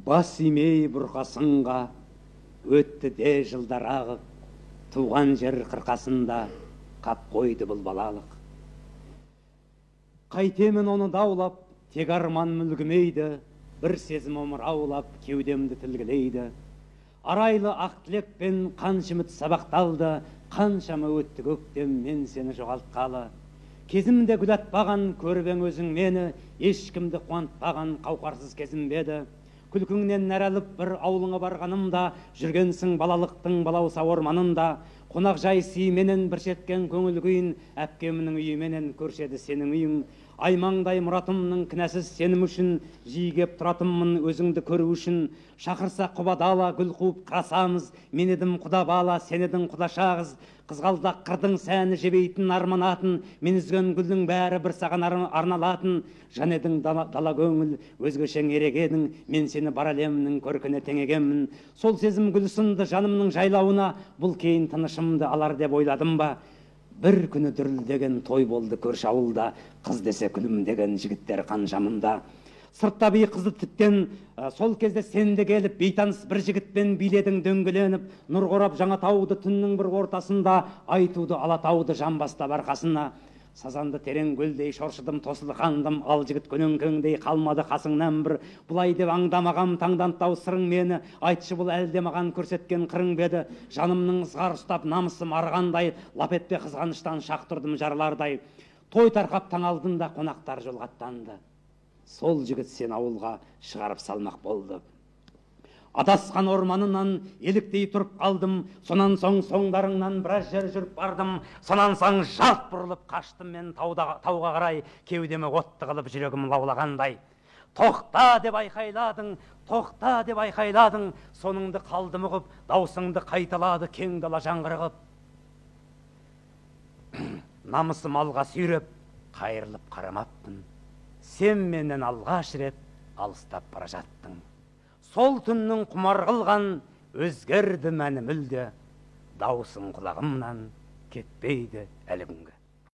Бас имей бұрқасынға, өтті де жылдар ағып, туған жер қырқасында қап қойды бұл балалық. Қайтемін оны даулап, тек арман мүлгімейді, бір сезім омыраулап, кеудемді тілгілейді. Арайлы ақ тілекпен қанша үміт сабақталды, қаншама өтті көктем, мен сені жоғалтқалы. Кезімде гүл атпаған көріп ең өзің мені, ешкімді қуантпаған қауқарсыз кезім беді. Күлкіңнен нәралып бір аулыңа барғанымда, жүргенсің балалықтың балауса орманында. Қонақ жай сүйменен бір шеткен көңіл күйін, әпкемнің үйіменен көршеді сенің үйің. Аймаңдай мұратымның кінәсіз сенім үшін, жиігеп тұратыммын өзіңді көру үшін. Шақырса құбадала гүл қуып қарасамыз, мен едім құда бала, сен едің құда шағыз. Қызғалдақ қырдың сәні жебейтін арманатын, мен үзген гүлдің бәрі бір саған арналатын. Жан едің дала көңіл, өзгешең ерек едің, мен сені бар әлемнің көркіне теңегенмін. Сол сезім гүл сынды жанымның жайлауына, бұл кейін тынышымды алар деп ойладым ба? Бір күні дүрілдеген той болды көрші ауылда, қыз десе күлімдеген жігіттер қанжамында. Сыртта бей қызды тіптен, сол кезде сенде келіп, бейтаныс бір жігітпен биледің дөңгеленіп, нұр қорап жаңа тауды түннің бір ортасында, айтуды алатауды жамбастап арқасына. Сазанды терең гүлдей шоршыдым, тосылғандым, ал жігіт көнеңкеңдей қалмады қасыңнан бір. Бұлай деп аңдамағам таңдантау сырың мені, айтшы бұл әлде маған көрсеткен қырың беді. Жанымның ызғар ұстап намысым арғандай, лап етпе қызғаныштан шақ тұрдым жарлардай. Той тарқап таң алдында қонақтар жолғаттанды. Сол жігіт сен ауылға шығарып салмақ болды. Адасқан орманынан еліктей тұрып қалдым, сонан соң соңдарыңнан біраз жер жүріп бардым, сонан соң жалт бұрылып қаштым мен тауға қарай, кеудеме отты қылып жүрегім лаулағандай. Тоқта деп айқайладың, тоқта деп айқайладың, соныңды қалдым ұғып, даусыңды қайталады кең дала жаңғырығып. Намысым алға сүйреп, қайырылып қарамаппын, сен менен алғаш рет алыстап бара жаттың. Сол түннің құмар қылған өзгерді мәні мүлде, даусың құлағымнан кетпейді әлі күнге.